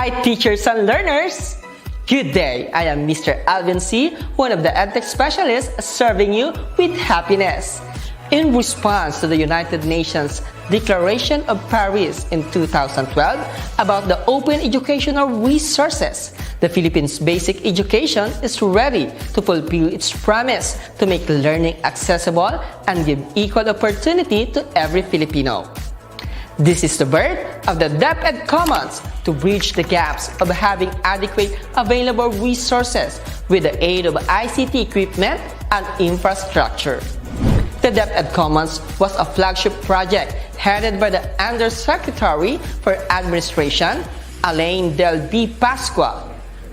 Hi teachers and learners! Good day! I am Mr. Alvin C., one of the EdTech specialists serving you with happiness. In response to the United Nations Declaration of Paris in 2012 about the open educational resources, the Philippines' basic education is ready to fulfill its promise to make learning accessible and give equal opportunity to every Filipino. This is the birth of the DepEd Commons to bridge the gaps of having adequate available resources with the aid of ICT equipment and infrastructure. The DepEd Commons was a flagship project headed by the Undersecretary for Administration, Alain Del B. Pasqua,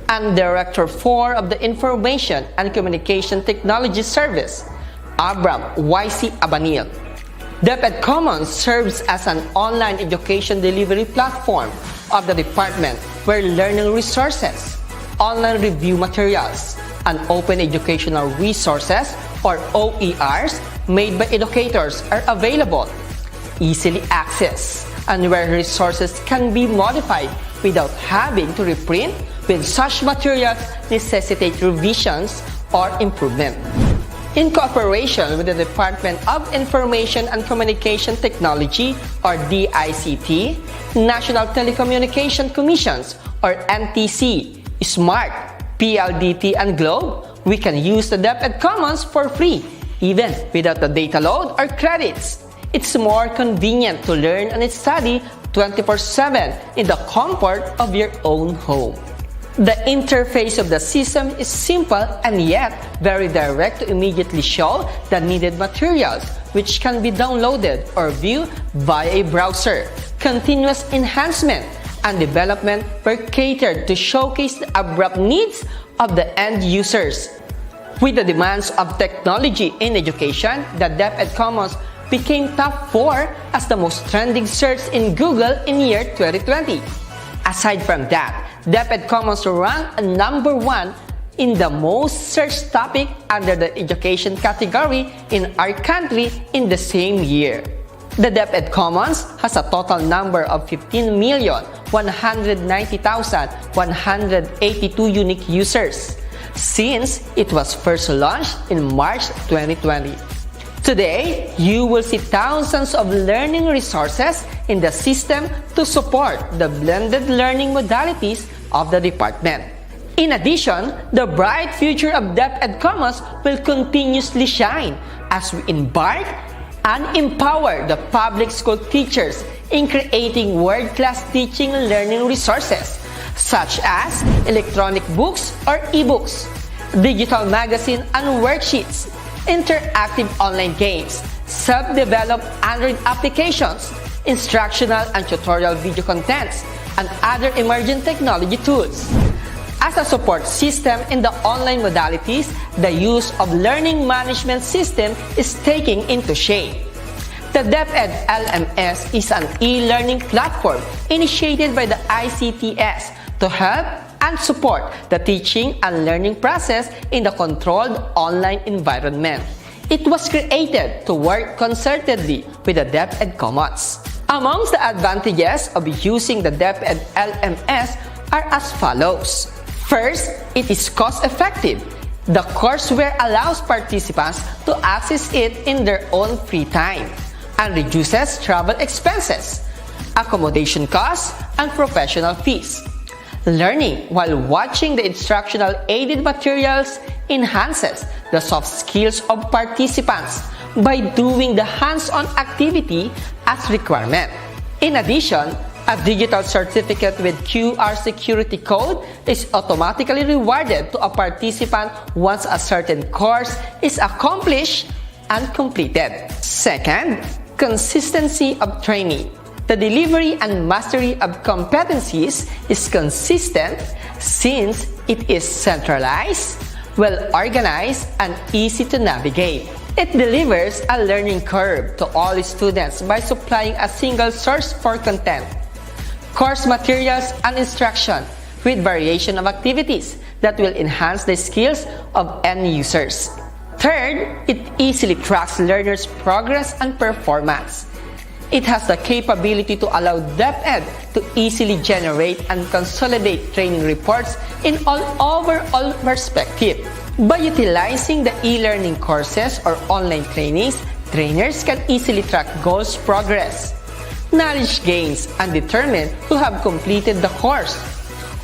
and Director 4 of the Information and Communication Technology Service, Abram Y.C. Abanil. DepEd Commons serves as an online education delivery platform of the department where learning resources, online review materials, and open educational resources or OERs made by educators are available, easily accessed, and where resources can be modified without having to reprint when such materials necessitate revisions or improvement. In cooperation with the Department of Information and Communication Technology or DICT, National Telecommunication Commissions or NTC, SMART, PLDT, and Globe, we can use the DepEd Commons for free, even without the data load or credits. It's more convenient to learn and study 24/7 in the comfort of your own home. The interface of the system is simple and yet very direct to immediately show the needed materials, which can be downloaded or viewed via a browser. Continuous enhancement and development were catered to showcase the abrupt needs of the end users. With the demands of technology in education, the DepEd Commons became top 4 as the most trending search in Google in year 2020. Aside from that, DepEd Commons ranked number 1 in the most searched topic under the education category in our country in the same year. The DepEd Commons has a total number of 15,190,182 unique users since it was first launched in March 2020. Today, you will see thousands of learning resources in the system to support the blended learning modalities of the department. In addition, the bright future of DepEd Commons will continuously shine as we embark and empower the public school teachers in creating world-class teaching and learning resources such as electronic books or e-books, digital magazine and worksheets, interactive online games, self-developed Android applications, instructional and tutorial video contents, and other emerging technology tools. As a support system in the online modalities, the use of learning management system is taking into shape. The DepEd LMS is an e-learning platform initiated by the ICTS to help and support the teaching and learning process in the controlled online environment. It was created to work concertedly with the DepEd Commons. Amongst the advantages of using the DepEd LMS are as follows. First, it is cost-effective. The courseware allows participants to access it in their own free time and reduces travel expenses, accommodation costs, and professional fees. Learning while watching the instructional aided materials enhances the soft skills of participants by doing the hands-on activity as requirement. In addition, a digital certificate with QR security code is automatically rewarded to a participant once a certain course is accomplished and completed. Second, consistency of training. The delivery and mastery of competencies is consistent since it is centralized, well-organized, and easy to navigate. It delivers a learning curve to all students by supplying a single source for content, course materials, and instruction with variation of activities that will enhance the skills of end users. Third, it easily tracks learners' progress and performance. It has the capability to allow DepEd to easily generate and consolidate training reports in overall perspective. By utilizing the e-learning courses or online trainings, trainers can easily track goals progress, knowledge gains, and determine who have completed the course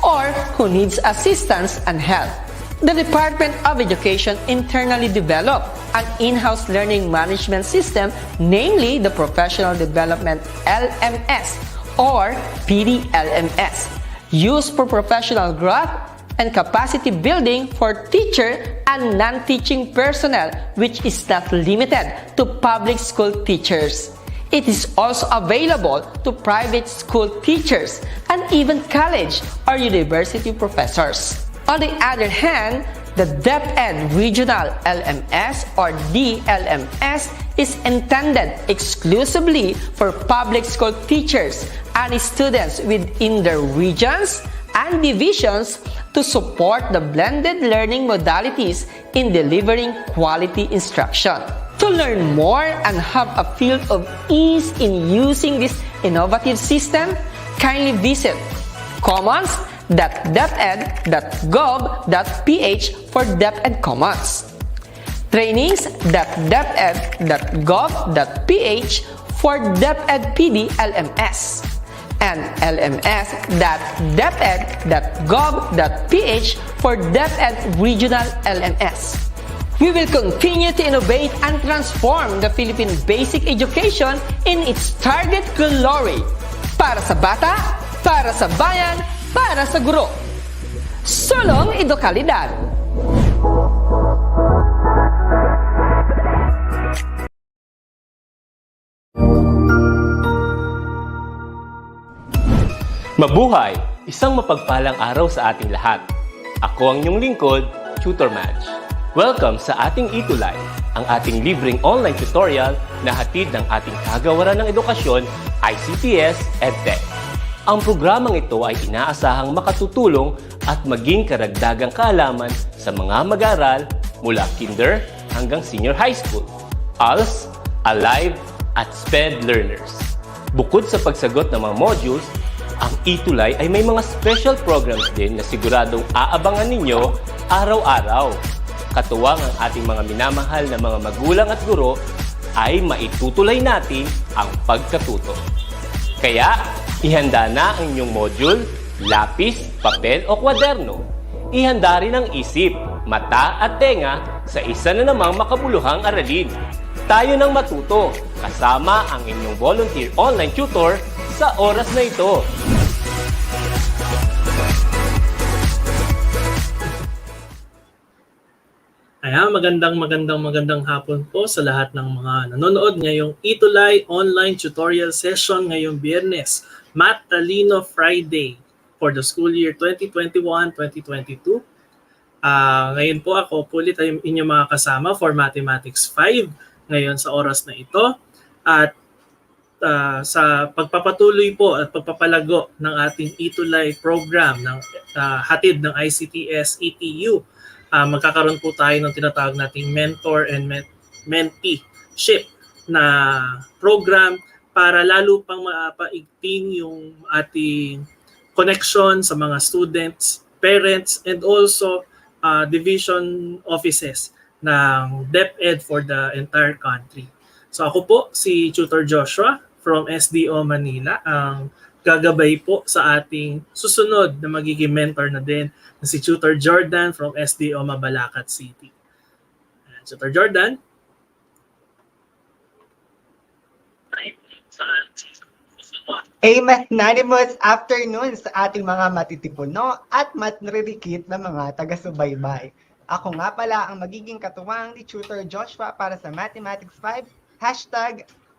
or who needs assistance and help. The Department of Education internally developed an in-house learning management system, namely the Professional Development LMS or PDLMS, used for professional growth and capacity building for teacher and non-teaching personnel, which is not limited to public school teachers. It is also available to private school teachers and even college or university professors. On the other hand, the DepEd Regional LMS or DLMS is intended exclusively for public school teachers and students within their regions and divisions to support the blended learning modalities in delivering quality instruction. To learn more and have a feel of ease in using this innovative system, kindly visit commons.deped.gov.ph for DepEd Commons, trainings.deped.gov.ph for DepEd PD LMS, and lms.deped.gov.ph for DepEd Regional LMS. We will continue to innovate and transform the Philippine basic education in its target glory. Para sa bata, para sa bayan, para sa guro. Sulong edukalidad. Mabuhay! Isang mapagpalang araw sa ating lahat. Ako ang inyong lingkod, Tutor Madge. Welcome sa ating ETULay, ang ating libreng online tutorial na hatid ng ating kagawaran ng edukasyon, ICTS EdTech. Ang programang ito ay inaasahang makatutulong at maging karagdagang kaalaman sa mga mag-aaral mula kinder hanggang senior high school, ALS, Alive, at SPED learners. Bukod sa pagsagot ng mga modules, ang ETULay ay may mga special programs din na siguradong aabangan ninyo araw-araw. Katuwang ang ating mga minamahal na mga magulang at guro ay maitutulay natin ang pagkatuto. Kaya, ihanda na ang inyong module, lapis, papel o kwaderno. Ihanda rin ang isip, mata at tenga sa isa na namang makabuluhang aralin. Tayo nang matuto kasama ang inyong volunteer online tutor sa oras na ito. Ayan, magandang hapon po sa lahat ng mga nanonood ngayong ETULay online tutorial session ngayong Biyernes, Math Talino Friday for the school year 2021-2022. Ngayon po ako ulit ay inyong mga kasama for Mathematics 5 ngayon sa oras na ito. At sa pagpapatuloy po at pagpapalago ng ating ETULay program ng hatid ng ICTS ETU, magkakaroon po tayo ng tinatawag nating mentor and mentee-ship na program para lalo pang mapaigting yung ating connection sa mga students, parents, and also division offices ng DepEd for the entire country. So ako po si Tutor Joshua from SDO Manila, ang gagabay po sa ating susunod na magiging mentor na din na si Tutor Jordan from SDO Mabalacat City. Tutor Jordan. A magnanimous afternoon sa ating mga matitipuno at matririkit na mga taga-subaybay. Ako nga pala ang magiging katuwang ni Tutor Joshua para sa Mathematics 5,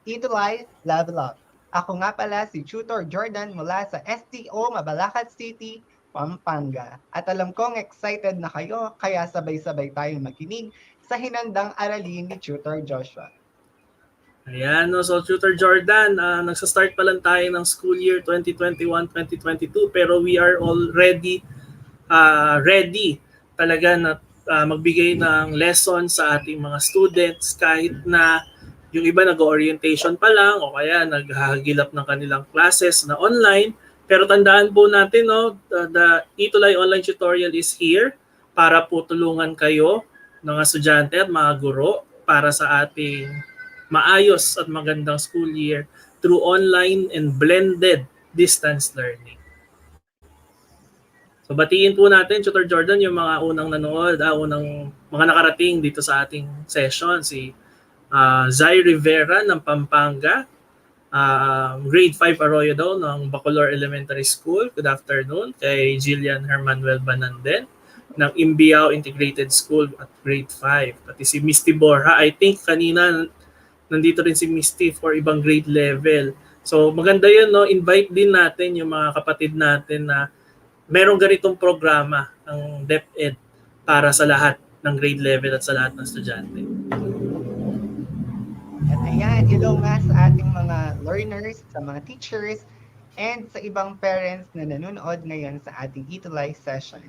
#ETULay Level Up. Ako nga pala si Tutor Jordan mula sa SDO Mabalacat City, Pampanga. At alam kong excited na kayo, kaya sabay-sabay tayong makinig sa hinandang aralin ni Tutor Joshua. Ayan, so Tutor Jordan, nagsa-start pa lang tayo ng school year 2021-2022 pero we are already ready talaga na magbigay ng lesson sa ating mga students kahit na Yung iba nag-orientation pa lang o kaya naghahagilap ng kanilang classes na online. Pero tandaan po natin, no, the ETULay online tutorial is here para po tulungan kayo, mga estudyante at mga guro, para sa ating maayos at magandang school year through online and blended distance learning. So batiin po natin, Tutor Jordan, yung mga unang nanood, unang mga nakarating dito sa ating session. Si Zai Rivera ng Pampanga, grade 5 Arroyo daw ng Bacolor Elementary School. Good afternoon. Kay Jillian Hermanuel Bananden ng Imbiao Integrated School at grade 5. Pati si Misty Borja, I think kanina nandito rin si Misty for ibang grade level. So maganda yun, no? Invite din natin yung mga kapatid natin na merong ganitong programa ng DepEd para sa lahat ng grade level at sa lahat ng estudyante. At ayan, hello nga sa ating mga learners, sa mga teachers, and sa ibang parents na nanonood ngayon sa ating ETULay session.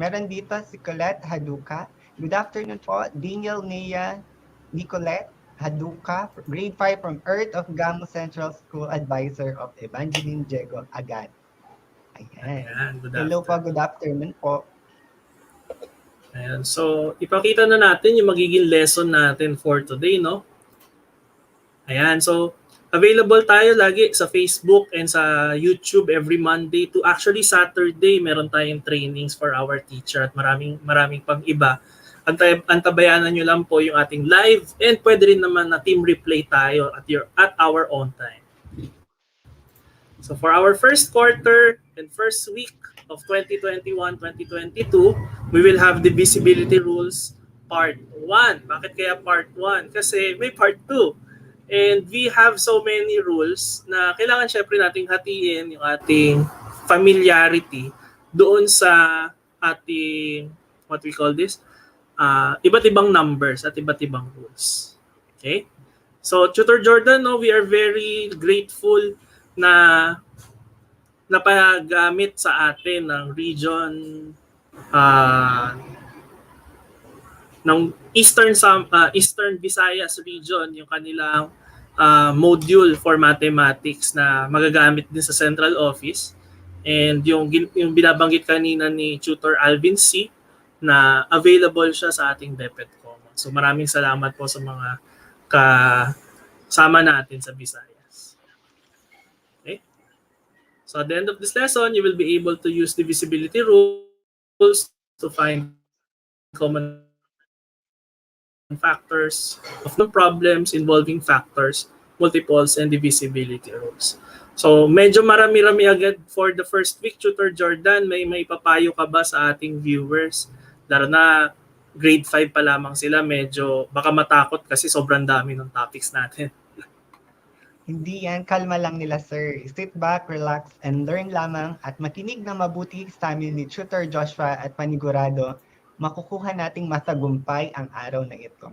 Meron dito si Colette Haduka. Good afternoon po. Daniel Nea Nicolette Haduka, grade 5 from Earth of Gamo Central School, advisor of Evangeline Diego Agad. Ayan. Hello po, good afternoon po. Ayan. So, ipakita na natin yung magiging lesson natin for today, no? Ayan. So, available tayo lagi sa Facebook and sa YouTube every Monday to actually Saturday. Meron tayong trainings for our teacher at maraming pang iba. Antabayanan nyo lang po yung ating live and pwede rin naman na team replay tayo at our own time. So for our first quarter and first week of 2021-2022, we will have Divisibility Rules Part 1. Bakit kaya Part 1? Kasi may Part 2. And we have so many rules na kailangan syempre nating hatiin yung ating familiarity doon sa ating, what we call this, iba't ibang numbers at iba't ibang rules. Okay? So Tutor Jordan, no, we are very grateful na napagamit sa atin ng region ng Eastern Visayas region yung kanilang module for mathematics na magagamit din sa central office, and yung binabanggit kanina ni Tutor Alvin C na available siya sa ating DepEd Commons. So maraming salamat po sa mga kasama natin sa Visayas. Okay? So at the end of this lesson, you will be able to use divisibility rules to find common factors of the problems involving factors, multiples, and divisibility rules. So medyo marami-rami agad for the first week, Tutor Jordan. May papayo ka ba sa ating viewers? Lalo na grade 5 pa lamang sila, medyo baka matakot kasi sobrang dami ng topics natin. Hindi yan, kalma lang nila sir. Sit back, relax, and learn lamang at makinig na mabuti sa amin ni Tutor Joshua at panigurado, makukuha nating matagumpay ang araw na ito.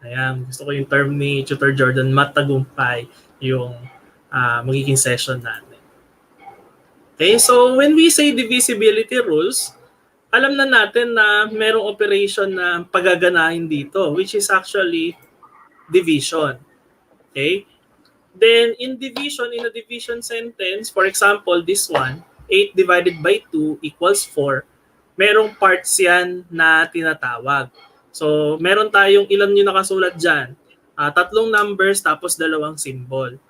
Ayan, gusto ko yung term ni Tutor Jordan, matagumpay yung magiging session natin. Okay, so when we say divisibility rules, alam na natin na merong operation na pagaganahin dito, which is actually division. Okay? Then in a division sentence, for example, this one, 8 divided by 2 equals 4, merong parts yan na tinatawag. So, meron tayong ilan yung nakasulat dyan? 3 numbers tapos 2 symbol.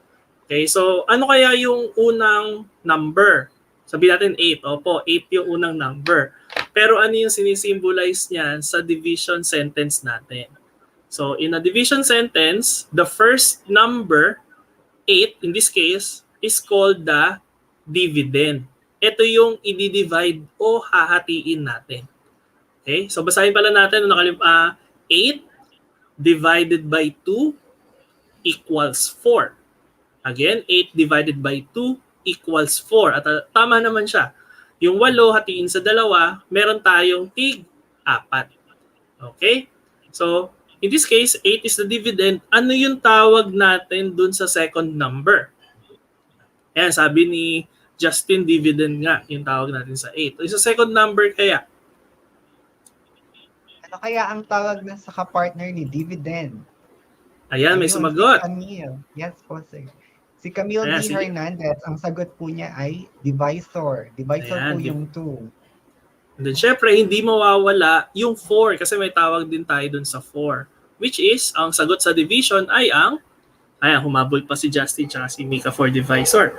Okay, so ano kaya yung unang number? Sabihin natin 8. Opo, 8 yung unang number. Pero ano yung sinisimbolize niyan sa division sentence natin? So, in a division sentence, the first number, 8 in this case, is called the dividend. Ito yung i-divide o hahatiin natin. Okay? So basahin pala natin 8 divided by 2 equals 4. Again, 8 divided by 2 equals 4. At tama naman siya. Yung 8 hatiin sa 2, meron tayong tig-4. Okay? So, in this case, 8 is the dividend. Ano yung tawag natin dun sa second number? Ayan, sabi ni Justin, dividend nga yung tawag natin sa 8. So, sa second number kaya? Ano kaya ang tawag na sa kapartner ni dividend? Ayan, may Ayun, si sumagot. Camille. Yes po, sir. Si Camille Ayan, D. sige. Hernandez, ang sagot po niya ay divisor. Divisor po Ayan, yung 2. and then, syempre, hindi mawawala yung 4 kasi may tawag din tayo dun sa 4. Which is, ang sagot sa division ay ang, ayan, humabol pa si Justin tsaka si Mika for divisor.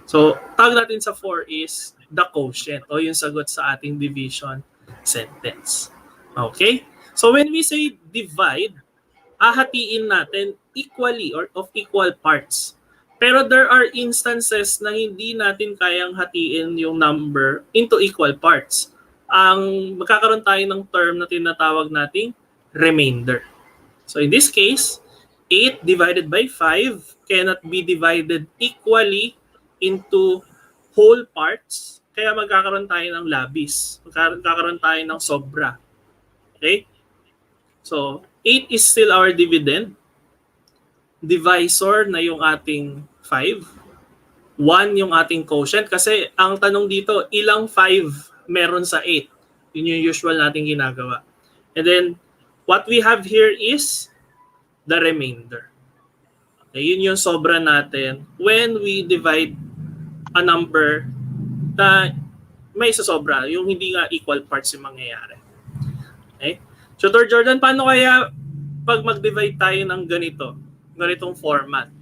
So, tawag natin sa 4 is the quotient o yung sagot sa ating division sentence. Okay? So, when we say divide, hahatiin natin equally or of equal parts. Pero there are instances na hindi natin kayang hatiin yung number into equal parts. Ang magkakaroon tayo ng term na tinatawag nating remainder. So in this case, 8 divided by 5 cannot be divided equally into whole parts. Kaya magkakaroon tayo ng labis. Magkakaroon tayo ng sobra. Okay? So, 8 is still our dividend. Divisor na yung ating 5. 1 yung ating quotient. Kasi ang tanong dito, ilang 5 meron sa 8? Yun yung usual nating ginagawa. And then, what we have here is the remainder. Okay, yun yung sobra natin when we divide a number na may sasobra. Yung hindi nga equal parts yung mangyayari. Okay? Tutor Jordan, paano kaya pag mag-divide tayo ng ganitong format?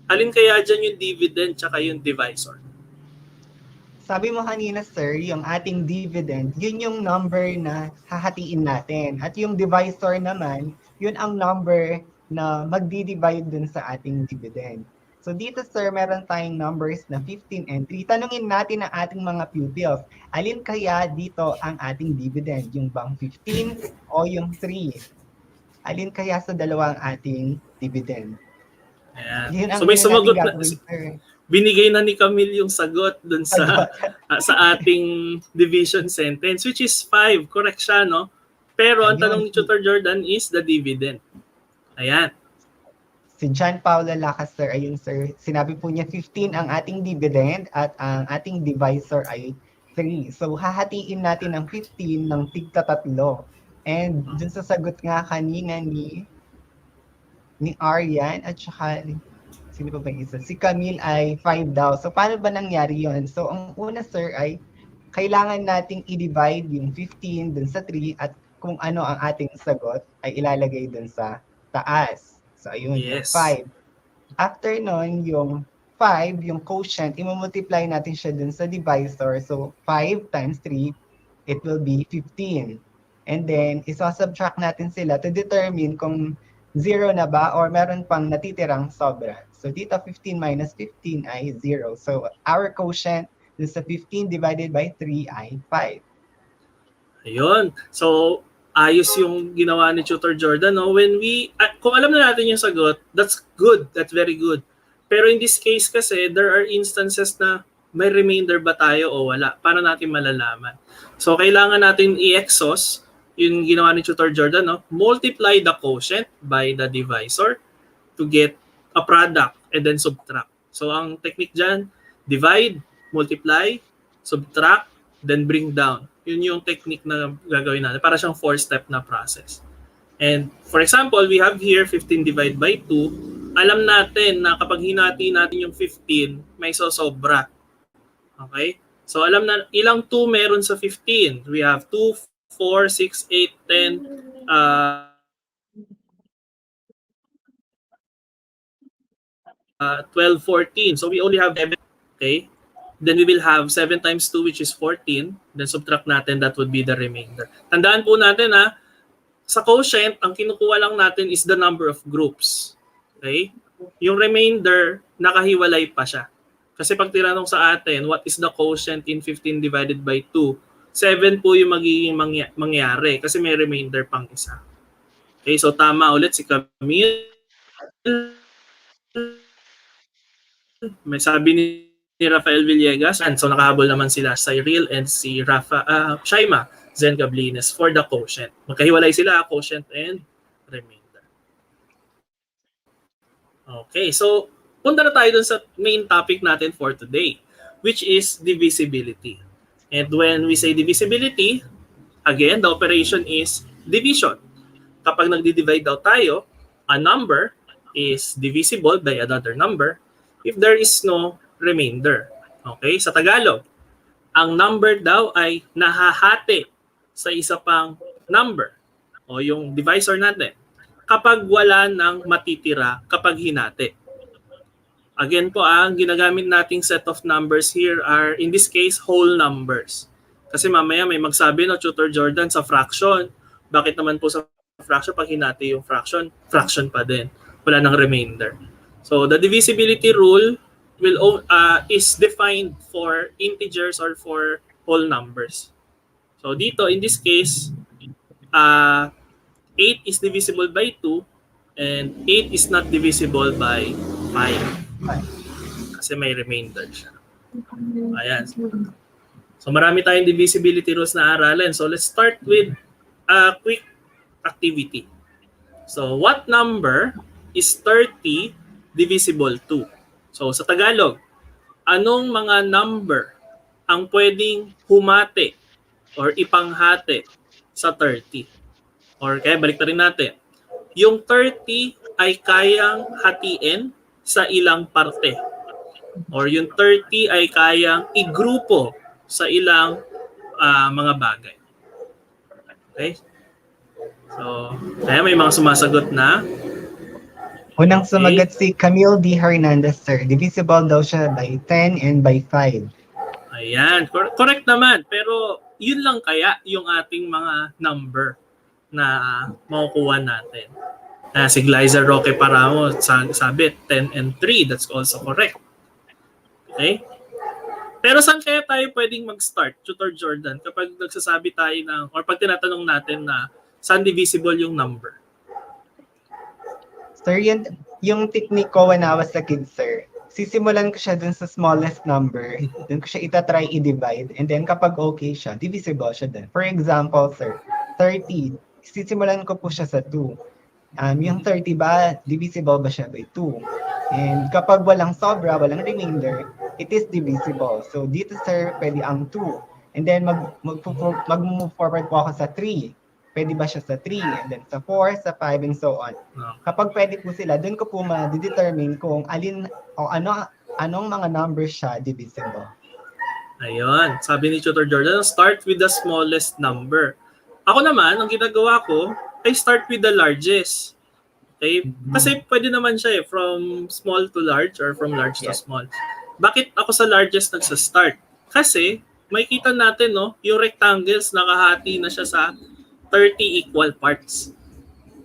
Alin kaya dyan yung dividend tsaka yung divisor? Sabi mo kanina, sir, yung ating dividend, yun yung number na hahatiin natin. At yung divisor naman, yun ang number na magdi-divide dun sa ating dividend. So dito, sir, meron tayong numbers na 15 and 3. Tanungin natin ang ating mga pupils, alin kaya dito ang ating dividend? Yung bang 15 o yung 3? Alin kaya sa dalawa ang ating dividend? Ayan. Yun ang So may sumagot na, gagawin, sir. binigay na ni Camille yung sagot dun sa sa ating division sentence, which is 5. Correct siya, no? Pero ang Ayun. tanong ni Tutor Jordan is the dividend. Ayan. Si John Paulo Lacas, sir, ayun, sir. Sinabi po niya 15 ang ating dividend at ang ating divisor ay 3. So, hahatiin natin ang 15 ng tigta-tatlo. And dun sa sagot nga kanina ni Aryan at saka sino pa ba yung isa? Si Camille ay 5 daw. So, paano ba nangyari yon? So, ang una, sir, ay kailangan nating i-divide yung 15 dun sa 3 at kung ano ang ating sagot ay ilalagay dun sa taas. So, ayun, Yes. yung 5. After nun, yung 5, yung quotient, i-multiply natin siya dun sa divisor. So, 5 times 3, it will be 15. And then, isasubtract natin sila to determine kung 0 na ba or meron pang natitirang sobra. So, dito 15 minus 15 ay 0. So, our quotient dun sa 15 divided by 3 ay 5. Ayun. So, ayos yung ginawa ni Tutor Jordan, no? When kung alam na natin yung sagot, that's good. That's very good. Pero in this case kasi, there are instances na may remainder ba tayo o wala. Paano natin malalaman? So, kailangan natin i-exhaust yung ginawa ni Tutor Jordan, no? Multiply the quotient by the divisor to get a product and then subtract. So, ang technique dyan, divide, multiply, subtract, then bring down. Yun yung technique na gagawin natin. Para siyang 4-step na process. And for example, we have here 15 divided by 2. Alam natin na kapag hinati natin yung 15, may sosobra. Okay? So alam na ilang 2 meron sa 15. We have 2, 4, 6, 8, 10, 12, 14. So we only have 7. Okay? Then we will have 7 times 2, which is 14. Then subtract natin, that would be the remainder. Tandaan po natin sa quotient, ang kinukuha lang natin is the number of groups. Okay? Yung remainder, nakahiwalay pa siya. Kasi pag tinanong sa atin, what is the quotient in 15 divided by 2? 7 po yung magiging mangyari kasi may remainder pang isa. Okay, so tama ulit si Camille. May sabi ni Rafael Villegas, and so nakahabol naman sila Cyril and si Shaima Zen Gablines for the quotient. Magkahiwalay sila, quotient and remainder. Okay, so punta na tayo dun sa main topic natin for today, which is divisibility. And when we say divisibility, again, the operation is division. Kapag nagdi-divide daw tayo, a number is divisible by another number if there is no remainder. Okay? Sa Tagalog, ang number daw ay nahahati sa isa pang number o yung divisor natin kapag wala nang matitira kapag hinati. Again po, ang ginagamit nating set of numbers here are, in this case, whole numbers. Kasi mamaya may magsabi, no, Tutor Jordan, sa fraction, bakit naman po sa fraction, pag hinati yung fraction, fraction pa din. Wala nang remainder. So, the divisibility rule is defined for integers or for whole numbers. So, dito, in this case, 8 is divisible by 2 and 8 is not divisible by 5. Kasi may remainder siya. Ayan. So marami tayong divisibility rules na aralin. So let's start with a quick activity. So what number is 30 divisible to? So sa Tagalog, anong mga number ang pwedeng humati or ipanghati sa 30? Or kaya balik na rin natin. Yung 30 ay kayang hatiin sa ilang parte. Or yung 30 ay kayang igrupo sa ilang mga bagay. Okay? So, kaya may mga sumasagot na. Unang sumagot si Camille D. Hernandez, sir. Divisible daw siya by 10 and by 5. Ayan. Correct naman. Pero yun lang kaya yung ating mga number na makukuha natin. Si Glyza Roque Paramo sabi 10 and 3. That's also correct. Okay? Pero saan kaya tayo pwedeng mag-start, Tutor Jordan, kapag nagsasabi tayo ng, or pag tinatanong natin na saan divisible yung number? Sir, yung technique ko when I was a kid, sir, sisimulan ko siya dun sa smallest number, dun ko siya itatry i-divide, and then kapag okay siya, divisible siya din. For example, sir, 30, sisimulan ko po siya sa 2. Yung 30 ba, divisible ba siya by 2? And kapag walang sobra, walang remainder, it is divisible. So dito, sir, pwede ang 2. And then mag-move forward po ako sa 3. Pwede ba siya sa 3? And then sa 4, sa 5, and so on. Kapag pwede po sila, dun ko po ma-determine kung alin o anong mga numbers siya divisible. Ayun. Sabi ni Tutor Jordan, start with the smallest number. Ako naman, ang ginagawa ko, I start with the largest. Okay? Kasi pwede naman siya from small to large or from large to small. Bakit ako sa largest nagsa-start? Kasi makikita natin, no, yung rectangles nakahati na siya sa 30 equal parts.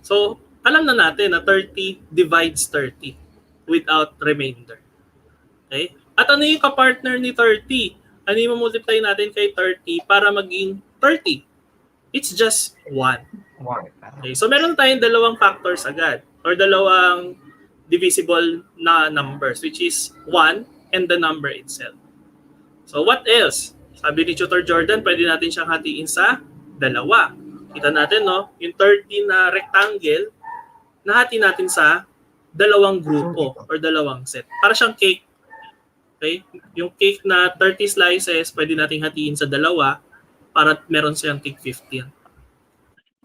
So, alam na natin na 30 divides 30 without remainder. Okay? At ano yung kapartner ni 30? Ano yung multiply natin kay 30 para maging 30? It's just 1. Okay, so meron tayong dalawang factors agad or dalawang divisible na numbers which is 1 and the number itself. So what else? Sabi ni Tutor Jordan, pwede natin siyang hatiin sa dalawa. Kita natin, no? Yung 30 na rectangle, nahati natin sa dalawang grupo or dalawang set. Para siyang cake. Okay? Yung cake na 30 slices, pwede nating hatiin sa dalawa para meron siyang cake 15.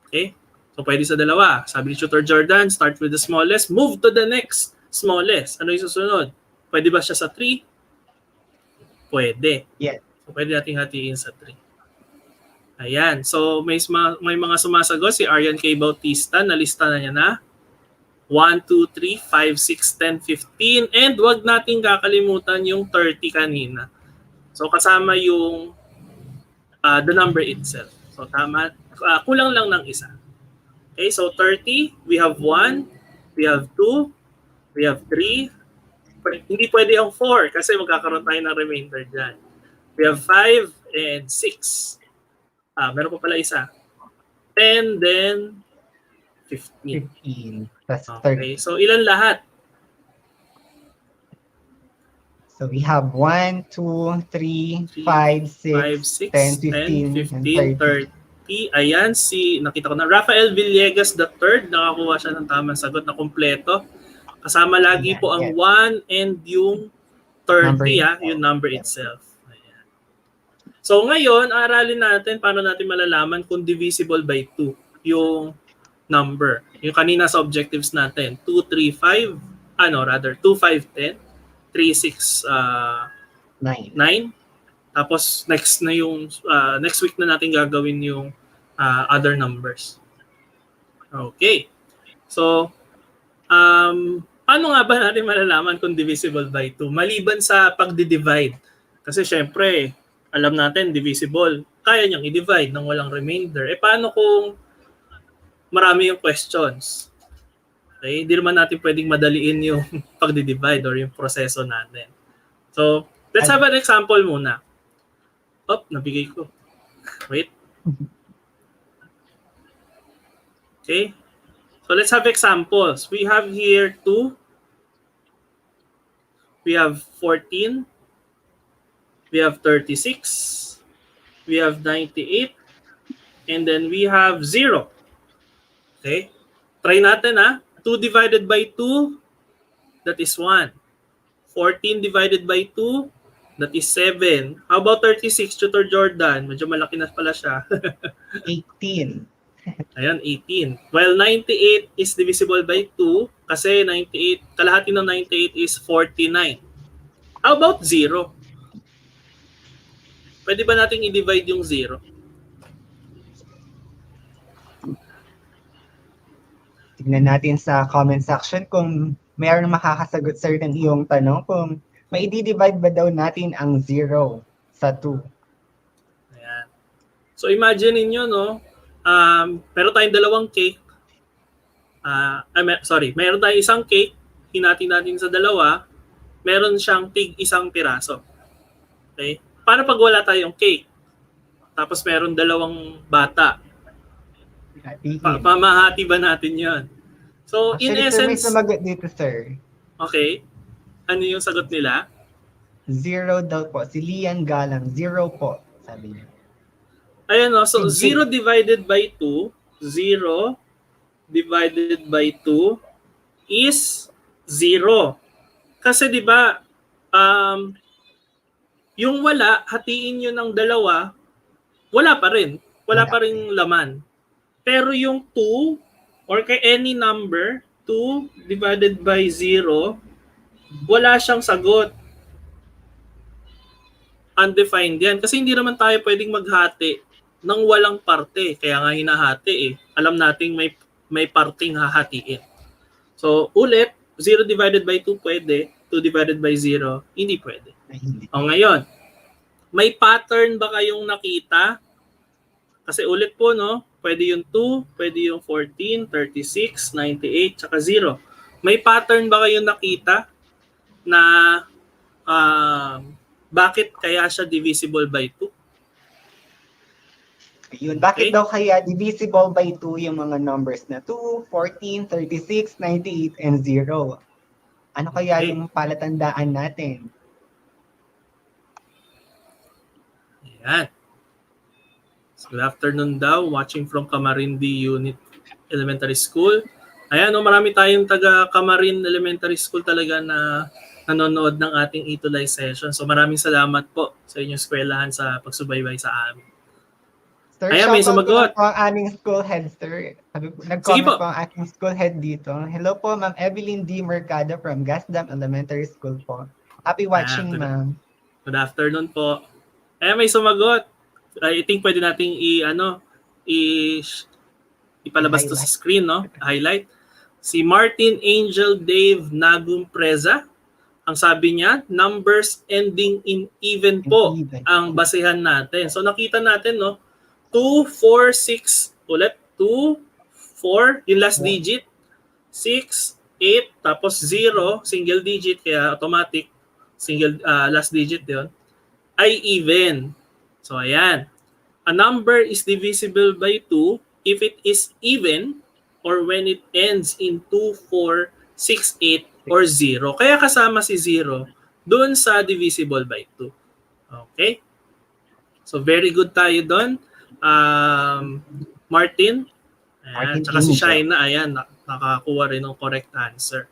Okay? So, pwede sa dalawa. Sabi ni Tutor Jordan, start with the smallest, move to the next smallest. Ano yung susunod? Pwede ba siya sa 3? Pwede. Yes. So, pwede nating hatiin sa 3. Ayan. So, may mga sumasagot. Si Arian K. Bautista, nalista na niya na. 1, 2, 3, 5, 6, 10, 15. And wag nating kakalimutan yung 30 kanina. So, kasama yung the number itself. So, tama. Kulang lang ng isa. Okay, so 30, we have 1, we have 2, we have 3. Hindi pwede ang 4 kasi magkakaroon tayo ng remainder dyan. We have 5 and 6. Meron pa pala isa. 10, then 15. 15. That's 30. Okay, so ilan lahat? So we have 1, 2, 3, 5, 6, 10, 15, and 30. Ayan, nakita ko na, Rafael Villegas III, nakakuha siya ng tamang sagot na kumpleto. Kasama lagi po ang 1 and yung 30, yung number itself. Ayan. So ngayon, aralin natin paano natin malalaman kung divisible by 2 yung number. Yung kanina sa objectives natin, 2, 3, 5, 2, 5, 10, 3, 6, 9. 9. Tapos next week na natin gagawin yung other numbers. Okay. So, paano nga ba natin malalaman kung divisible by 2? Maliban sa pagdi-divide. Kasi syempre, alam natin divisible. Kaya niyang i-divide nang walang remainder. Paano kung marami yung questions? Okay? Hindi naman natin pwedeng madaliin yung pagdi-divide or yung proseso natin. So, let's have an example muna. Nabigay ko. Wait. Okay. So let's have examples. We have here 2. We have 14. We have 36. We have 98. And then we have 0. Okay. Try natin 2 divided by 2, that is 1. 14 divided by 2, that is 7. How about 36, Tutor Jordan? Medyo malaki na pala siya. 18. Ayan, 18. Well, 98 is divisible by 2 kasi 98, kalahati ng 98 is 49. How about 0? Pwede ba nating i-divide yung 0? Tignan natin sa comment section kung mayroong makakasagot sa ng iyong tanong kung may i-divide ba daw natin ang 0 sa 2. Ayan. So imagine niyo no, meron tayong dalawang cake. Meron tayong isang cake, hinati natin sa dalawa, meron siyang isang piraso. Okay? Paano pag wala tayong cake? Tapos meron dalawang bata. Pamahati ba natin 'yon? So Actually, in essence, sir, may sumagot dito, sir. Okay. Ano yung sagot nila? 0 daw po. Si Lian Galang, 0 po, sabi niya. Ayan o, so 0 divided by 2, 0 divided by 2 is 0. Kasi di ba, yung wala, hatiin nyo ng dalawa, wala pa rin. Wala pa rin laman. Pero yung 2, or kay any number, 2 divided by 0, wala siyang sagot. Undefined yan. Kasi hindi naman tayo pwedeng maghati ng walang parte. Kaya nga hinahati Alam nating may parting hahatiin. So, ulit, 0 divided by 2 pwede, 2 divided by 0, hindi pwede. O ngayon, may pattern ba kayong nakita? Kasi ulit po, no? Pwede yung 2, pwede yung 14, 36, 98, tsaka 0. May pattern ba kayong nakita na bakit kaya siya divisible by 2? Yun, bakit daw kaya divisible by 2 yung mga numbers na 2, 14, 36, 98, and 0? Ano kaya yung palatandaan natin? Ayan. Good afternoon daw, watching from Camarindi Unit Elementary School. Ayan, marami tayong taga Camarin Elementary School talaga na nanonood ng ating ETULay session. So maraming salamat po sa inyong eskwelahan sa pagsubaybay sa amin. Sir, ayan, may sumagot. Po ang aming school head, sir. Nag-comment po ang aking school head dito. Hello po, Ma'am Evelyn D. Mercado from Gasdam Elementary School po. Happy watching, ma'am. Good afternoon po. Ayan, may sumagot. I think pwede nating ipalabas to sa screen, no? Highlight. Si Martin Angel Dave Nagum Preza. Ang sabi niya, numbers ending in even po ang basehan natin. So nakita natin, no? 2, 4, 6, ulit. 2, 4, yung last digit. 6, 8, tapos 0, single digit, kaya automatic, single last digit yun, ay even. So ayan. A number is divisible by 2 if it is even or when it ends in 2, 4, 6, 8, or 0. Kaya kasama si 0 doon sa divisible by 2. Okay? So very good tayo doon. Martin. Ayan. Tsaka si Shaina. Ayan, nakakuha rin ng correct answer.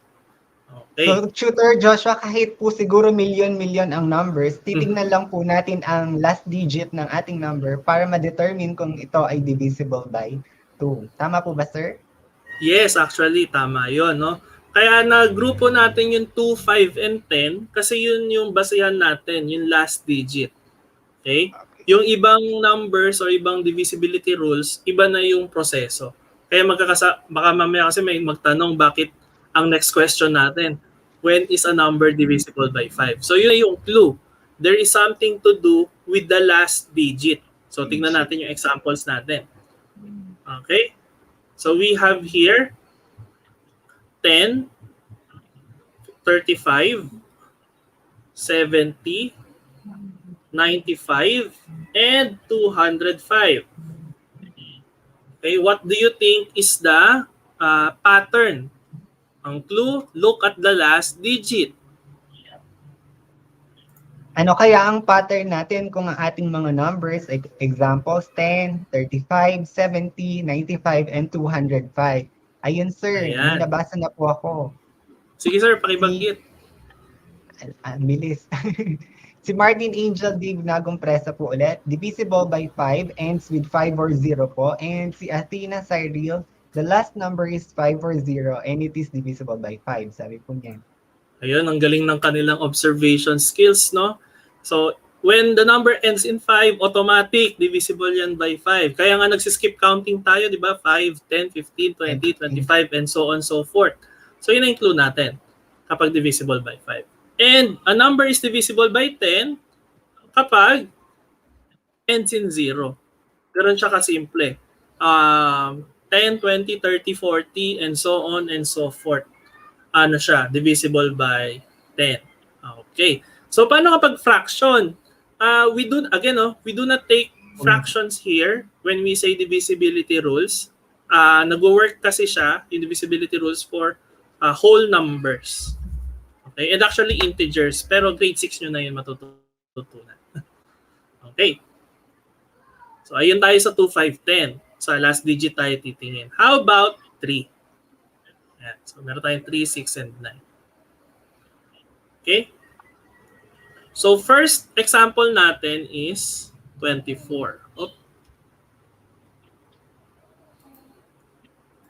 Okay. So, Tutor Joshua, kahit po siguro million ang numbers, titingnan lang po natin ang last digit ng ating number para ma-determine kung ito ay divisible by 2. Tama po ba, sir? Yes, actually, tama yon, no? Kaya nagrupo natin yung 2, 5, and 10 kasi yun yung basehan natin, yung last digit. Okay? Okay. Yung ibang numbers or ibang divisibility rules, iba na yung proseso. Kaya baka mamaya kasi may magtanong bakit ang next question natin, when is a number divisible by 5? So yun na yung clue. There is something to do with the last digit. So tingnan natin yung examples natin. Okay? So we have here 10, 35, 70, 95, and 205. Okay, what do you think is the pattern? Ang clue, look at the last digit. Ano kaya ang pattern natin kung ang ating mga numbers, examples 10, 35, 70, 95, and 205? Ayun sir, may Ayan. nabasa na po ako. Sige sir, pakibanggit. Bilis. Si Martin Angel D. Gnagong Presa po ulit. Divisible by 5 ends with 5 or 0 po. And si Athena Cyril, the last number is 5 or 0 and it is divisible by 5. Sabi po niya. Ayun, ang galing ng kanilang observation skills, no? So, when the number ends in 5, automatic, divisible yan by 5. Kaya nga nagsiskip counting tayo, di ba? 5, 10, 15, 20, 25, and so on so forth. So, yun ang clue natin kapag divisible by 5. And a number is divisible by 10 kapag ends in 0. Ganun siya kasimple. 10, 20, 30, 40, and so on and so forth. Ano siya? Divisible by 10. Okay. So, paano kapag fraction? We do not take fractions here when we say divisibility rules. Nag-work kasi siya, yung divisibility rules for whole numbers. Okay? And actually integers. Pero grade 6 nyo na yun matututunan. Okay. So, ayun tayo sa 2, 5, 10. Sa last digit tayo titingin. How about 3? Ayan. So, meron tayong 3, 6, and 9. Okay? So, first example natin is 24.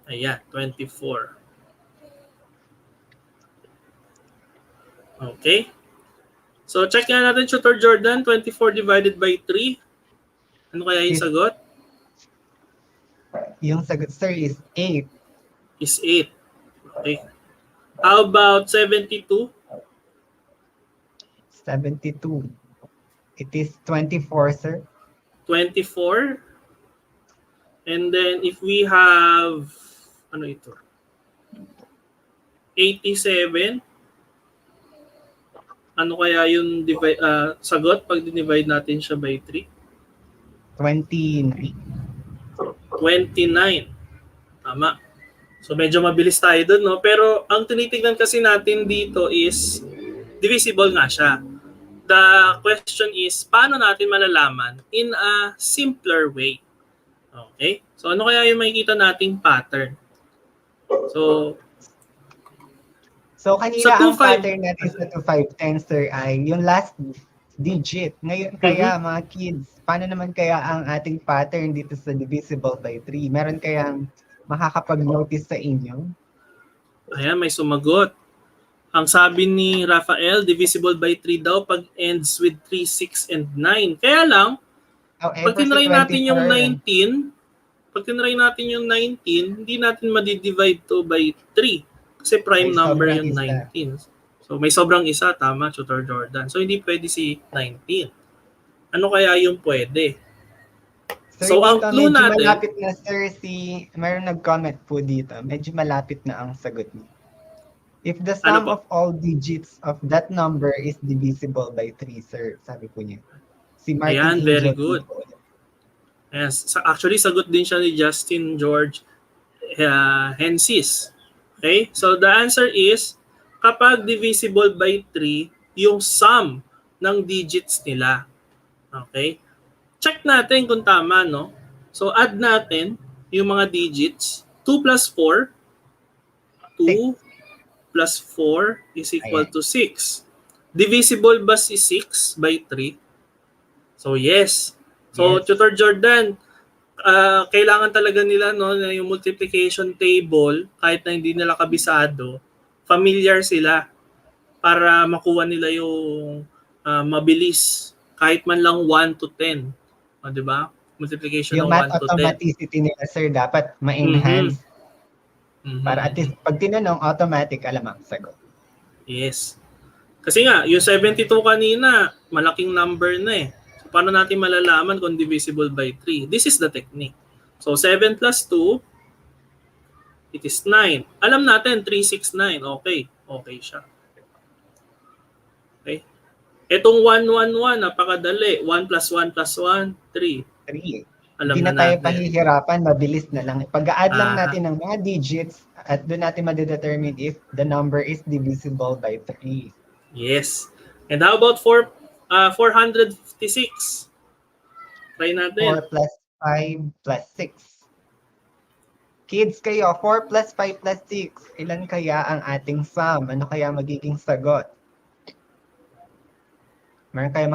Ayan, 24. Okay. So, check nga natin, Tutor Jordan, 24 divided by 3. Ano kaya yung sagot? Yung sagot, sir, is 8. Is 8. Okay. How about 72? 72. It is 24, sir. 24. And then if we have, ano ito? 87. Ano kaya yung sagot pag divide natin siya by 3? 29. 29. Tama. So medyo mabilis tayo dun, no? Pero ang tinitignan kasi natin dito is divisible nga siya. The question is, paano natin malalaman in a simpler way? Okay? So ano kaya yung makikita nating pattern? So kanina sa 2, ang pattern natin sa 2, 5, 10, sir, ay yung last digit. Ngayon kaya mga kids, paano naman kaya ang ating pattern dito sa divisible by 3? Meron kayang makakapag-notice sa inyo? Ayan, may sumagot. Ang sabi ni Rafael, divisible by 3 daw pag ends with 3, 6, and 9. Kaya lang, However, pag tinry si natin yung 24, 19, hindi natin madidivide to by 3. Kasi prime May number sobrang yung isa. 19. So may sobrang isa, tama, Tutor Jordan. So hindi pwede si 19. Ano kaya yung pwede? Sir, So, ang dito, clue medyo natin- malapit na, sir, mayroon nag-comment po dito. Medyo malapit na ang sagot niyo. If the Ano sum po? of all digits of that number is divisible by 3, sir, sabi po niya. Si Martin Ayan, Angel very po good. po. Yes. Actually, sagot din siya ni Justin George Hensis. Okay? So, the answer is, kapag divisible by 3, yung sum ng digits nila. Okay? Check natin kung tama, no? So, add natin yung mga digits. 2 plus 4. 2 plus 4 is equal Ayan. to 6. Divisible ba si 6 by 3? So, yes. So, Yes. Tutor Jordan, kailangan talaga nila na yung multiplication table, kahit na hindi nila kabisado, familiar sila para makuha nila yung mabilis kahit man lang 1 to 10. O, di ba? Multiplication Yung ng math 1 to 10. automaticity nila, sir, dapat ma-enhance. Para at least pag tinanong, automatic alam ang sagot. Yes. Kasi nga, yung 72 kanina, malaking number na eh. So, paano natin malalaman kung divisible by 3? This is the technique. So, 7 plus 2, it is 9. Alam natin, 3, 6, 9. Okay. Okay siya. Okay. Itong 1, 1, 1, napakadali. 1 plus 1 plus 1, 3. 3. Alam Hindi na na tayo natin. pahihirapan, mabilis na lang. Pag-add lang Aha. natin ng mga digits at doon natin ma-determine if the number is divisible by 3. Yes. And how about 456? Try natin. 4 plus 5 plus 6. Kids kayo, 4 plus 5 plus 6. Ilan kaya ang ating sum? Ano kaya magiging sagot? Meron kayo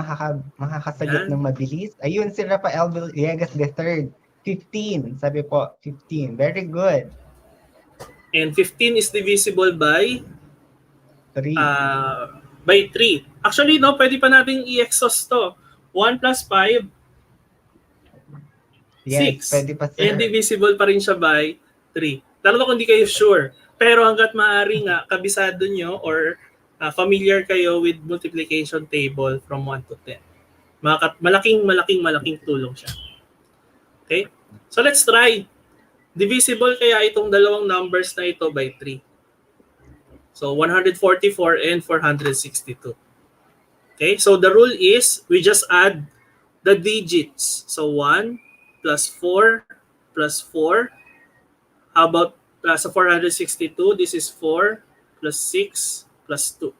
makakasagot Yan. ng mabilis? Ayun, si Rafael Villegas III. 15. Sabi po, 15. Very good. And 15 is divisible by 3. 3. Actually, no, pwede pa nating i-exhaust to. 1 plus 5, Yes, 6. pwede pa, sir. And divisible pa rin siya by 3. Lalo na kung hindi kayo sure. Pero hanggat maaari nga, kabisado nyo or familiar kayo with multiplication table from 1 to 10. Malaking tulong siya. Okay? So let's try. Divisible kaya itong dalawang numbers na ito by 3. So 144 and 462. Okay? So the rule is we just add the digits. So 1 plus 4 plus 4. How about sa 462? This is 4 plus 6 plus 2.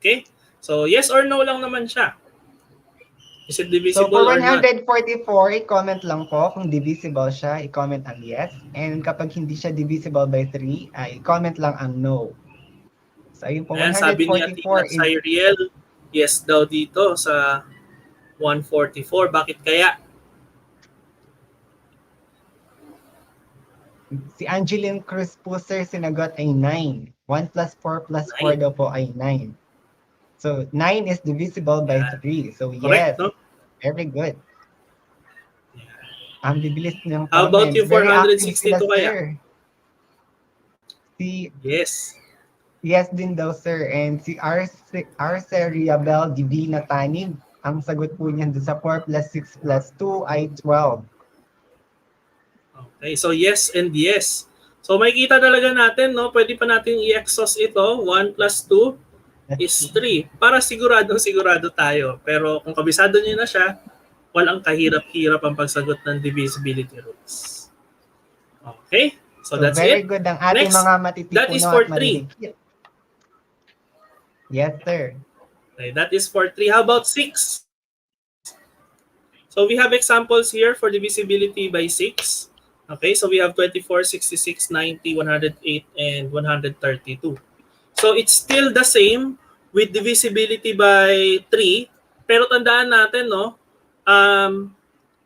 Okay? So yes or no lang naman siya. Is it divisible So for or not? 144, i-comment lang po kung divisible siya, i-comment ang yes. And kapag hindi siya divisible by 3, i-comment lang ang no. So ayun po, Ayan, sabi ni 144 is... Cyriel, yes daw dito sa 144. Bakit kaya? Si Angeline Cruz po, sir, sinagot ay 9. 1 plus 4 plus 4 daw po ay 9. So 9 is divisible by 3. So Correct, yes, no? very good. Ang bibilis ng comments. How about yung Very active 462 sila, kaya? sir. Si Yes. yes din daw, sir. And si Arce Riabel Divina Tanig, ang sagot po niyan doon sa 4 plus 6 plus 2 ay 12. Okay, so yes and yes. So makikita talaga natin, no? Pwede pa natin i-exhaust ito. 1 plus 2 is 3. Para sigurado tayo. Pero kung kabisado niyo na siya, walang kahirap-hirap ang pagsagot ng divisibility rules. Okay? So that's very it. good ang ating Next, mga matitipuno that is for at 3. maliliit. Yes, sir. Okay, that is for 3. How about 6? So we have examples here for divisibility by 6. Okay, so we have 24, 66, 90, 108, and 132. So it's still the same with divisibility by 3. Pero tandaan natin, no,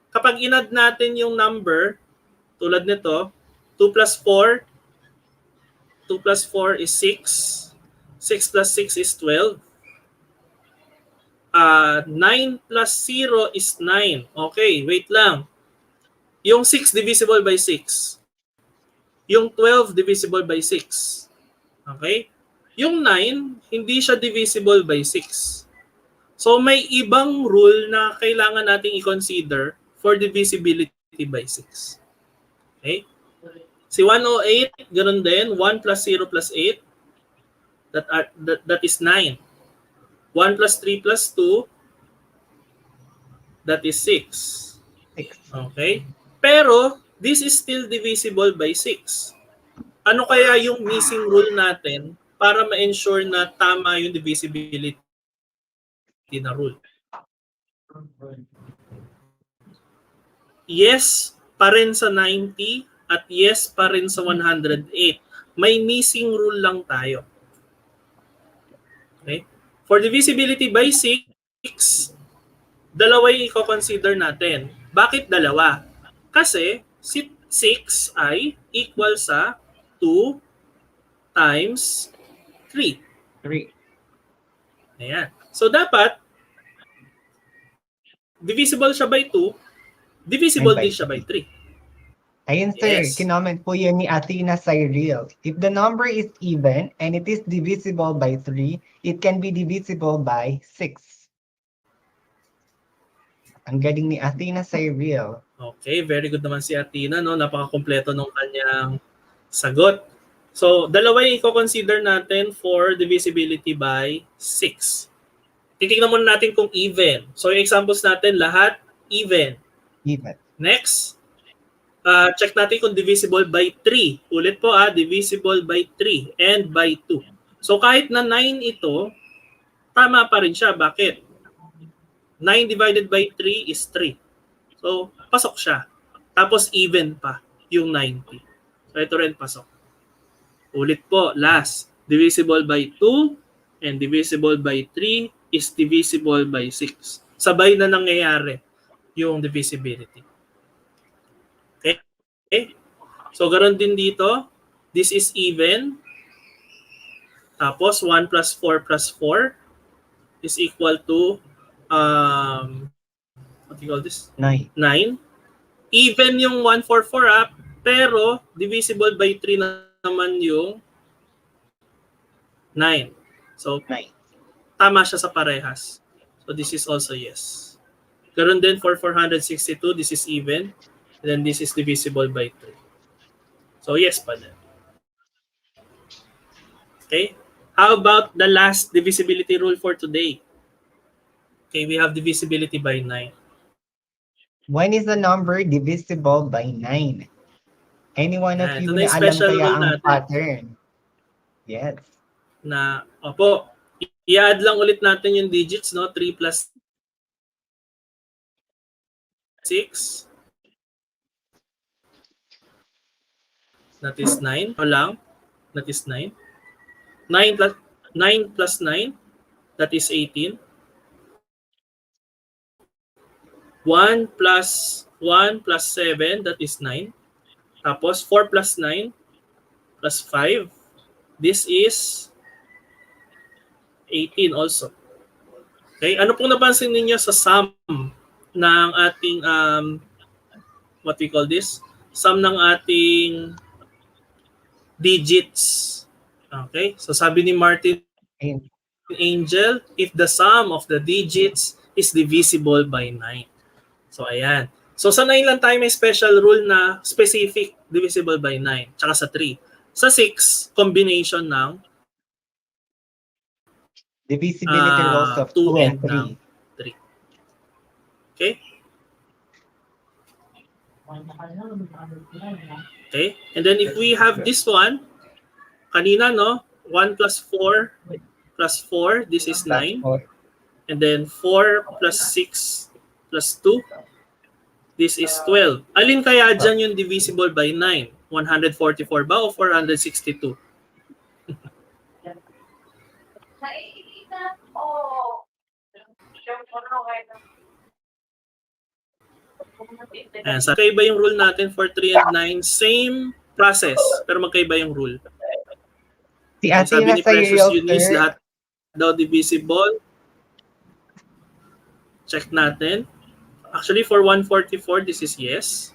kapag inad natin yung number, tulad nito, 2 plus 4, 2 plus 4 is 6. 6 plus 6 is 12. 9 plus 0 is 9. Okay, wait lang. Yung 6 divisible by 6. Yung 12 divisible by 6. Okay? Yung 9, hindi siya divisible by 6. So may ibang rule na kailangan nating i-consider for divisibility by 6. Okay? Si 108, ganun din. 1 plus 0 plus 8. That is 9. 1 plus 3 plus 2, that is 6. 6. Okay? Pero, this is still divisible by 6. Ano kaya yung missing rule natin para ma-ensure na tama yung divisibility na rule? Yes pa rin sa 90 at yes pa rin sa 108. May missing rule lang tayo. Okay? For divisibility by 6, dalawa yung i-consider natin. Bakit dalawa? Kasi si 6 ay equal sa 2 times 3. 3. Ayan. So dapat, divisible siya by 2, divisible And by din siya by 3. 3. Ayun sir, Yes. kinoment po yun ni Athena Cyril. If the number is even and it is divisible by 3, it can be divisible by 6. Ang galing ni Athena Cyril. Okay, very good naman si Athena, no? Napaka-kompleto ng kanyang sagot. So, dalawa yung i-consider natin for divisibility by 6. Titignan muna natin kung even. So, yung examples natin, lahat even. Even. Next, check natin kung divisible by 3. Ulit po, divisible by 3 and by 2. So, kahit na 9 ito, tama pa rin siya. Bakit? 9 divided by 3 is 3. So, pasok siya. Tapos even pa yung 90. So, ito rin pasok. Ulit po, last. Divisible by 2 and divisible by 3 is divisible by 6. Sabay na nangyayari yung divisibility. Okay? So, ganoon din dito. This is even. Tapos, 1 plus 4 plus 4 is equal to what do you call this? 9. 9. Even yung 144 pero divisible by 3 naman yung 9. So, 9. tama siya sa parehas. So, this is also yes. Karon din for 462, this is even. And then this is divisible by 3. So, yes pa din. Okay? How about the last divisibility rule for today? Okay, we have divisibility by 9. When is the number divisible by 9? Any one of Ito you na na yung alam special kaya rule ang natin. pattern? Yes. Na, opo, i-add lang ulit natin yung digits, no? 3 plus 6. That is 9. O lang. That is 9. 9 plus 9. That is 18. 1 plus 7. That is 9. Tapos 4 plus 9 plus 5. This is 18 also. Okay? Ano pong napansin ninyo sa sum ng ating what we call this? Sum ng ating digits. Okay? So sabi ni Martin Ayun. Angel, if the sum of the digits is divisible by 9. So ayan. So sa 9 lang tayo may special rule na specific divisible by 9. Tsaka sa 3. Sa 6, combination ng Divisibility rules of 2 2 and and ng 3. 3. Okay? Okay? And then if we have this one, kanina, no? 1 plus 4 plus 4, this is 9. And then 4 plus 6 plus 2, this is 12. Alin kaya dyan yung divisible by 9? 144 ba o 462? Ayan, sa magkaiba yung rule natin for 3 and 9, same process, pero magkaiba yung rule. Si Sabi Athena ni Precious Cyril, Eunice, sir, lahat daw divisible. Check natin. Actually, for 144, this is yes.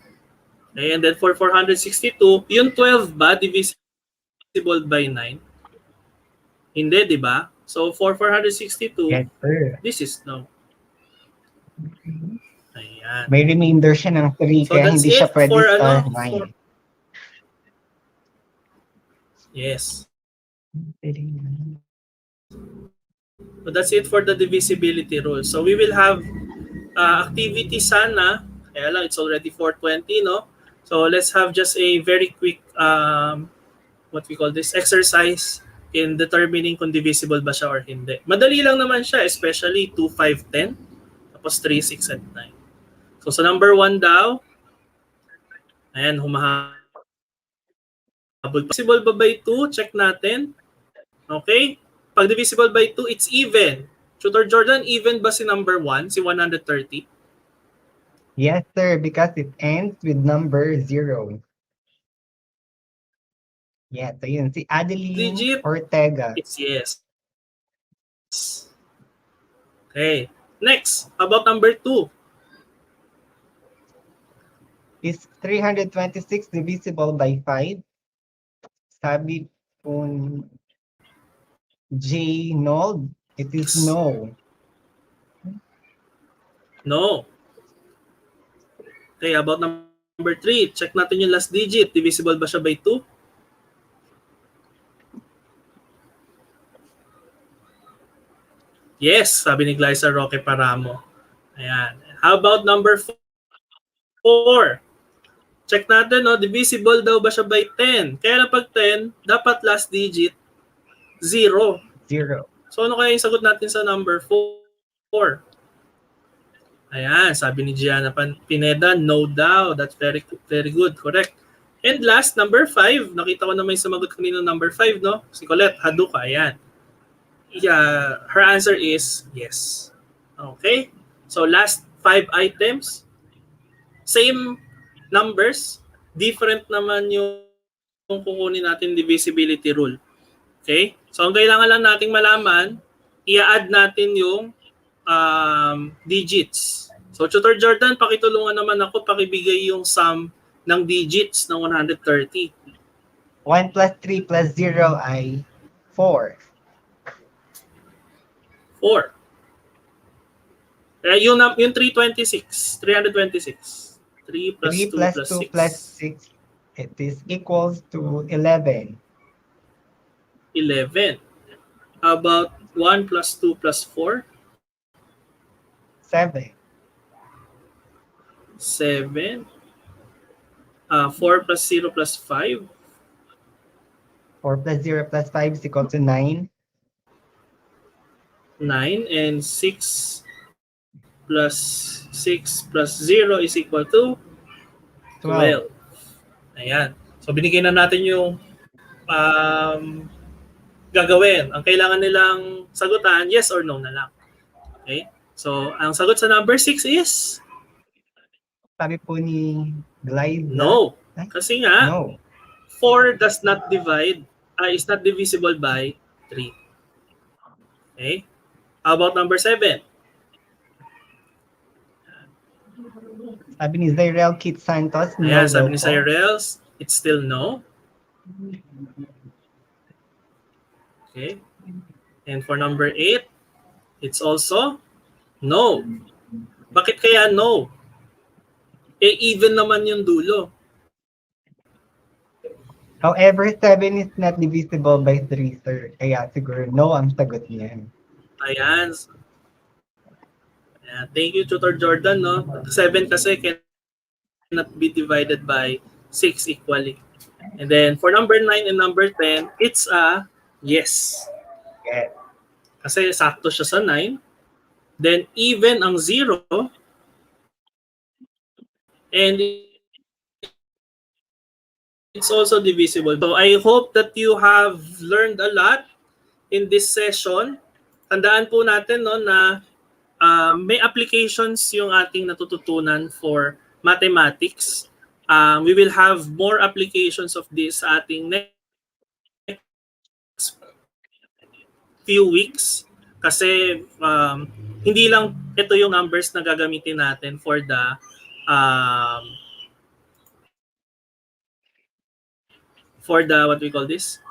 Okay, and then for 462, yung 12 ba divisible by 9? Hindi, di ba? So, for 462, yes, sir. this is no. Ayan. May remainder siya ng 3 So, kaya that's hindi siya it pwede for, star for 9. yes. So that's it for the divisibility rule. So we will have activity sana. Kaya lang, it's already 4:20, no? So let's have just a very quick, what we call this, exercise in determining kung divisible ba siya or hindi. Madali lang naman siya, especially 2, 5, 10. Tapos 3, 6, and 9. So sa number 1 daw, ayan, humahabol. Divisible ba by 2? Check natin. Okay? Pag divisible by 2, it's even. Tutor Jordan, even ba si number 1, si 130? Yes, sir, because it ends with number 0. Yes, ayun, si Adeline Digit? Ortega. It's yes. Okay. Next, about number 2. Is 326 divisible by 5? Sabi po ni J. Nold, it is no. No. Okay, about number 3. Check natin yung last digit. Divisible ba siya by 2? Yes, sabi ni Glyza Roque Paramo. Ayan. How about number 4? Check natin, no? Divisible daw ba siya by 10? Kaya na pag 10, dapat last digit 0. 0. So ano kaya yung sagot natin sa number 4? Ayan, sabi ni Gianna Pineda, no daw. That's very very good, correct. And last, number 5. Nakita ko na may sumagot kanino number 5, no? Si Colette Haduka, ayan. Yeah, her answer is yes. Okay? So last 5 items, same numbers, different naman yung kukunin natin divisibility rule. Okay? So ang kailangan lang nating malaman, i-add natin yung digits. So Tutor Jordan, pakitulungan naman ako pakibigay yung sum ng digits ng 130. 1 plus 3 plus 0 ay 4. 4. Kaya yung 326. 326. 3 plus 3 2 plus plus 2 plus 6, it is equals to 11. 11. How about 1 plus 2 plus 4? 7. 7. 4 plus 0 plus 5. 4 plus 0 plus 5 is equal to 9. 9. And 6 plus 6 plus 0 is equal to 12. Ayan. So binigyan na natin yung gagawin. Ang kailangan nilang sagutan, yes or no na lang. Okay? So, ang sagot sa number 6 is Sabi po ni Glyza. no. Kasi nga, No. 4 does not divide, is not divisible by 3. Okay? How about number 7? Sabi ni Zyrel Kit Santos. No. Ayan, sabi ni po. Cyril, it's still no. Okay? And for number 8, it's also no. Bakit kaya no? Even naman yung dulo. However, 7 is not divisible by 3, sir. Kaya siguro no ang sagot niyan. Ayan. Thank you, Tutor Jordan. No? 7 kasi cannot be divided by 6 equally. And then for number 9 and number 10, it's a yes. Yes. Kasi sakto siya sa 9. Then even ang 0. And it's also divisible. So I hope that you have learned a lot in this session. Tandaan po natin no, na may applications yung ating natututunan for mathematics. We will have more applications of this sa ating next few weeks. Kasi hindi lang ito yung numbers na gagamitin natin for the what we call this?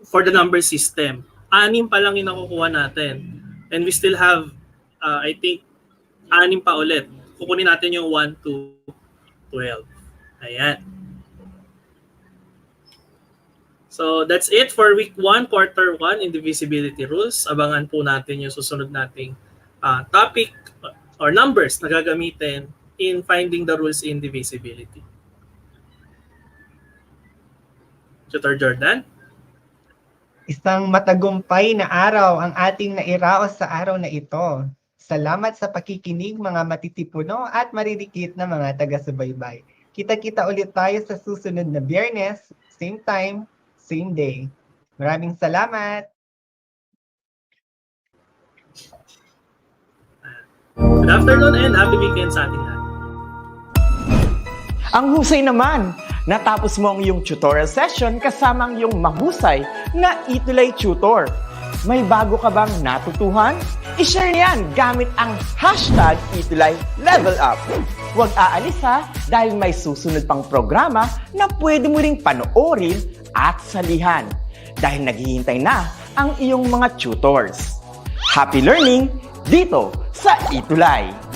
For the number system. 6 pa lang yung nakukuha natin. And we still have, I think, 6 pa ulit. Kukunin natin yung 1 to 12. Ayan. So that's it for week 1, quarter 1 in divisibility rules. Abangan po natin yung susunod nating topic or numbers na gagamitin in finding the rules in divisibility. Tutor Jordan? Isang matagumpay na araw ang ating nairaos sa araw na ito. Salamat sa pakikinig mga matitipuno at maririkit na mga taga-subaybay. Kita-kita ulit tayo sa susunod na Biyernes, same time, same day. Maraming salamat! Good afternoon and happy weekend sa ating lahat. Ang husay naman! Natapos mo ang iyong tutorial session kasama ang iyong mahusay na ETULay tutor. May bago ka bang natutuhan? I-share niyan gamit ang hashtag ETULay Level Up. Huwag aalis ha, dahil may susunod pang programa na pwede mo ring panoorin at salihan. Dahil naghihintay na ang iyong mga tutors. Happy learning dito sa ETULay!